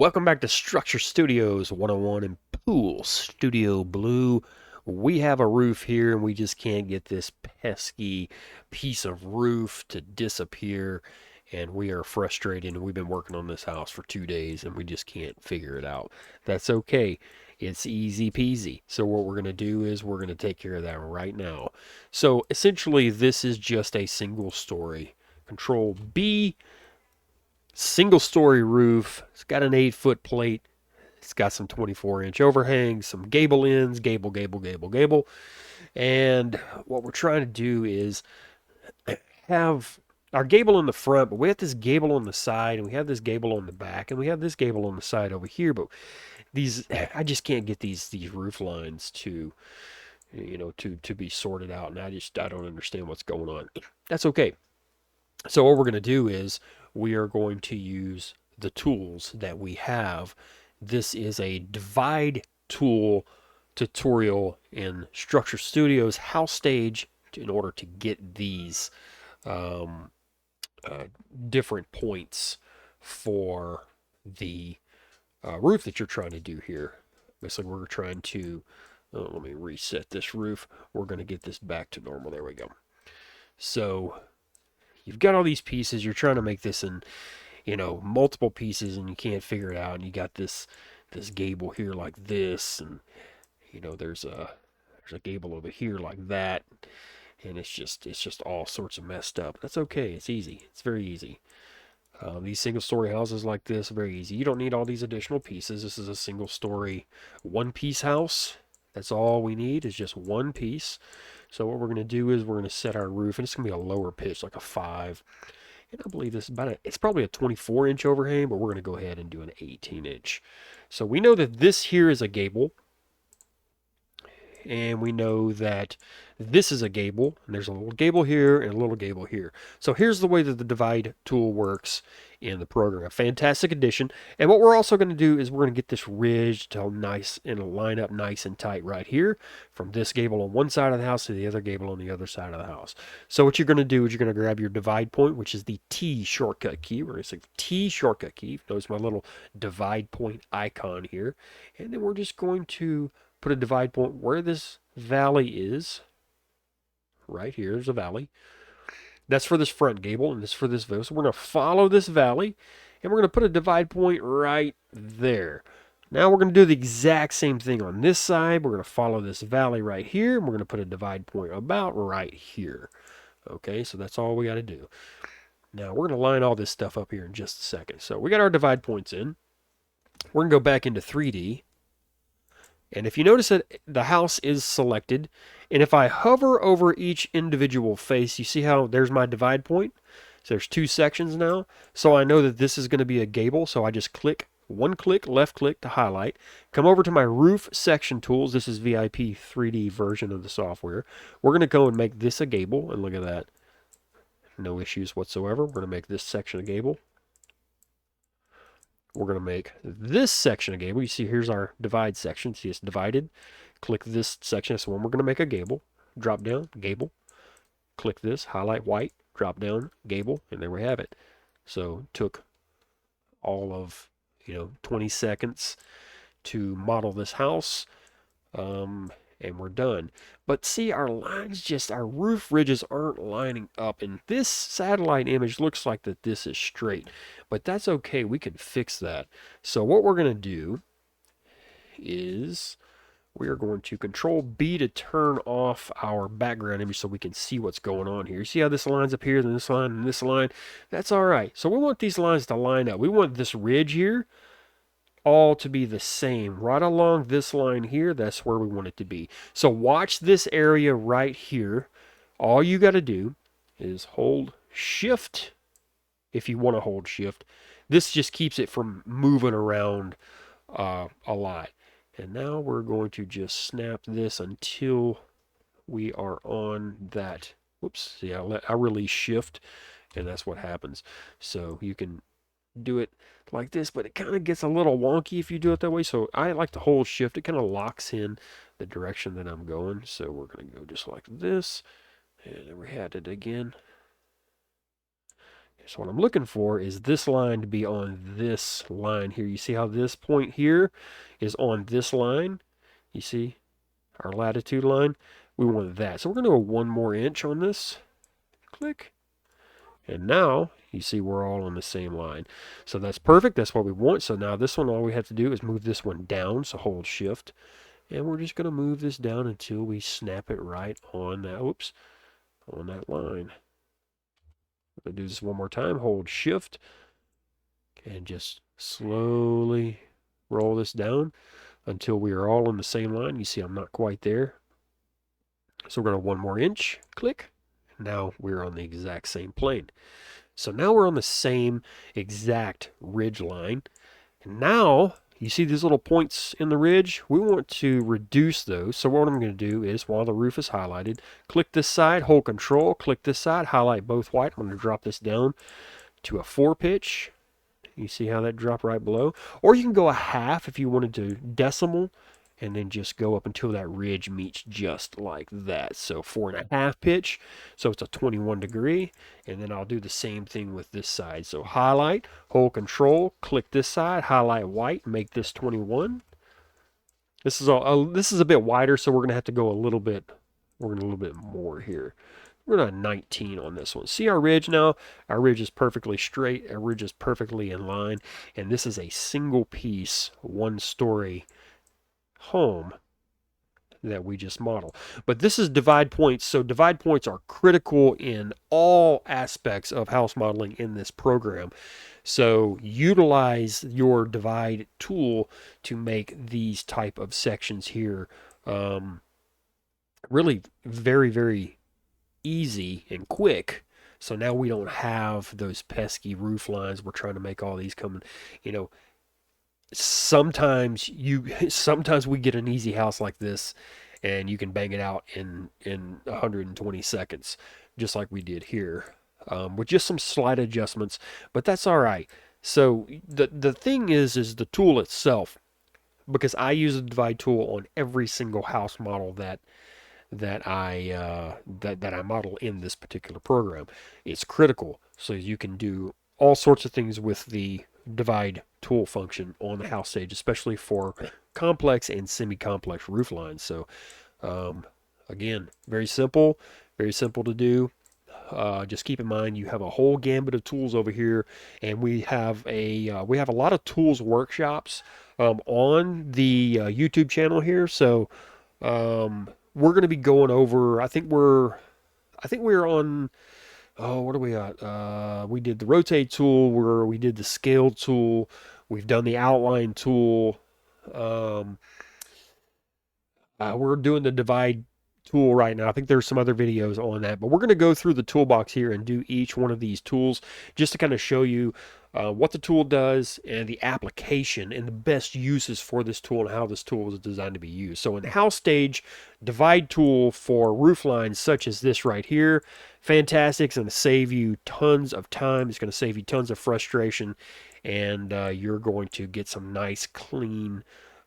Welcome back to Structure Studios 101 in Pool Studio Blue. We have a roof here and we just can't get this pesky piece of roof to disappear. And we are frustrated and we've been working on this house for 2 days and we just can't figure it out. That's okay. It's easy peasy. So what we're going to do is we're going to take care of that right now. So essentially this is just a single story. Control B, single story roof. It's got an 8-foot plate. It's got some 24-inch overhangs, some gable ends, gable, gable, gable, gable. And what we're trying to do is have our gable in the front, but we have this gable on the side, and we have this gable on the back, and we have this gable on the side over here. But these, I just can't get these roof lines to, to be sorted out, and I don't understand what's going on. That's okay. So what we're going to do is we are going to use the tools that we have. This is a divide tool tutorial in Structure Studios House Stage in order to get these um, uh, different points for the roof that you're trying to do here. Basically, we're trying to, let me reset this roof. We're going to get this back to normal. There we go. So you've got all these pieces. You're trying to make this in, multiple pieces, and you can't figure it out. And you got this gable here like this, and there's a gable over here like that, and it's just all sorts of messed up. That's okay. It's easy. It's very easy. These single story houses like this are very easy. You don't need all these additional pieces. This is a single story, one piece house. That's all we need is just one piece. So what we're going to do is we're going to set our roof, and it's going to be a lower pitch, like a 5. And I believe this is it's probably a 24-inch overhang, but we're going to go ahead and do an 18-inch. So we know that this here is a gable, and we know that this is a gable, and there's a little gable here and a little gable here. So here's the way that the divide tool works in the program. A fantastic addition. And what we're also going to do is we're going to get this ridge to nice and line up nice and tight right here from this gable on one side of the house to the other gable on the other side of the house. So what you're going to do is you're going to grab your divide point, which is the T shortcut key. We're going to say T shortcut key. Notice my little divide point icon here. And then we're just going to put a divide point where this valley is. Right here, there's a valley. That's for this front gable, and this for this valley. So we're going to follow this valley, and we're going to put a divide point right there. Now we're going to do the exact same thing on this side. We're going to follow this valley right here, and we're going to put a divide point about right here. Okay, so that's all we got to do. Now we're going to line all this stuff up here in just a second. So we got our divide points in. We're going to go back into 3D. And if you notice that the house is selected, and if I hover over each individual face, you see how there's my divide point? So there's 2 sections now. So I know that this is going to be a gable, so I just one click, left click to highlight. Come over to my roof section tools. This is VIP 3D version of the software. We're going to go and make this a gable, and look at that. No issues whatsoever. We're going to make this section a gable. We're going to make this section a gable. You see here's our divide section. See it's divided. Click this section. That's the one we're going to make a gable. Drop down, gable. Click this, highlight white, drop down, gable, and there we have it. So it took all of 20 seconds to model this house. And we're done. But see, our roof ridges aren't lining up. And this satellite image looks like that this is straight. But that's okay. We can fix that. So what we're going to do is we are going to Control B to turn off our background image so we can see what's going on here. See how this line's up here, then this line, and this line? That's all right. So we want these lines to line up. We want this ridge here all to be the same right along this line here. That's where we want it to be. So watch this area right here. All you got to do is hold shift if you want to hold shift. This just keeps it from moving around a lot. And now we're going to just snap this until we are on that. Whoops, see, I release shift, and that's what happens. So you can do it like this, but it kind of gets a little wonky if you do it that way. So I like to hold shift. It kind of locks in the direction that I'm going. So we're going to go just like this. And then we had it again. So what I'm looking for is this line to be on this line here. You see how this point here is on this line? You see our latitude line? We want that. So we're going to go 1 more inch on this. Click. And now you see we're all on the same line. So that's perfect. That's what we want. So now this one, all we have to do is move this one down. So hold shift. And we're just going to move this down until we snap it right on that, oops, on that line. I'm going to do this one more time. Hold shift. And just slowly roll this down until we are all on the same line. You see I'm not quite there. So we're going to 1 more inch. Click. Now we're on the exact same plane. So now we're on the same exact ridge line. And now you see these little points in the ridge? We want to reduce those. So what I'm going to do is, while the roof is highlighted, click this side, hold control, click this side, highlight both white. I'm going to drop this down to a 4-pitch. You see how that dropped right below? Or you can go a half if you wanted to decimal, and then just go up until that ridge meets just like that. So 4.5 pitch, so it's a 21 degree. And then I'll do the same thing with this side. So highlight, hold control, click this side, highlight white, make this 21. This is a bit wider, so we're gonna have to go a little bit. We're gonna a little bit more here. We're at 19 on this one. See our ridge now? Our ridge is perfectly straight. Our ridge is perfectly in line. And this is a single piece, 1-story home that we just model. But this is divide points. So divide points are critical in all aspects of house modeling in this program. So utilize your divide tool to make these type of sections here really very, very easy and quick. So now we don't have those pesky roof lines. We're trying to make all these come, you know, sometimes we get an easy house like this and you can bang it out in 120 seconds, just like we did here, with just some slight adjustments, but that's all right. So the thing is the tool itself, because I use the divide tool on every single house model that I model in this particular program. It's critical, so you can do all sorts of things with the divide tool function on the house stage, especially for complex and semi-complex roof lines. So again, very simple to do. Just keep in mind you have a whole gambit of tools over here, and we have a lot of tools workshops on the YouTube channel here. So we're going to be going over. I think we're on. Oh, what are we at? We did the rotate tool. We did the scale tool. We've done the outline tool. Um, we're doing the divide tool right now. I think there's some other videos on that, but we're going to go through the toolbox here and do each one of these tools just to kind of show you what the tool does and the application and the best uses for this tool and how this tool is designed to be used. So in house stage, divide tool for roof lines such as this right here, fantastic. It's going to save you tons of time. It's going to save you tons of frustration, and you're going to get some nice clean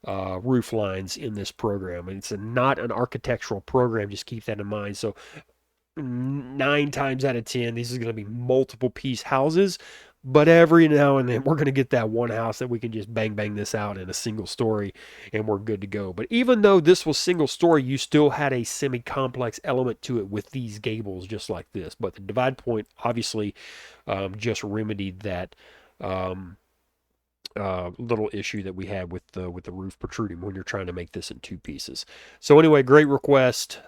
roof lines in this program. And it's not an architectural program. Just keep that in mind. So 9 times out of 10, these is going to be multiple piece houses. But every now and then, we're going to get that one house that we can just bang this out in a single story, and we're good to go. But even though this was single story, you still had a semi-complex element to it with these gables just like this. But the divide point obviously just remedied that little issue that we had with the roof protruding when you're trying to make this in 2 pieces. So anyway, great request.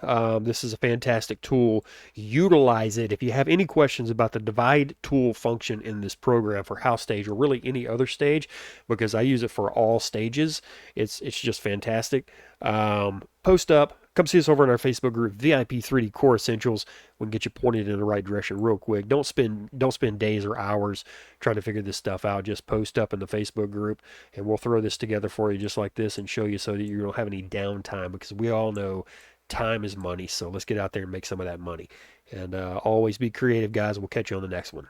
This is a fantastic tool. Utilize it. If you have any questions about the divide tool function in this program for house stage or really any other stage, because I use it for all stages, it's just fantastic. Post up. Come see us over in our Facebook group, VIP 3D Core Essentials. We can get you pointed in the right direction real quick. Don't spend days or hours trying to figure this stuff out. Just post up in the Facebook group, and we'll throw this together for you just like this and show you so that you don't have any downtime, because we all know time is money. So let's get out there and make some of that money. And always be creative, guys. We'll catch you on the next one.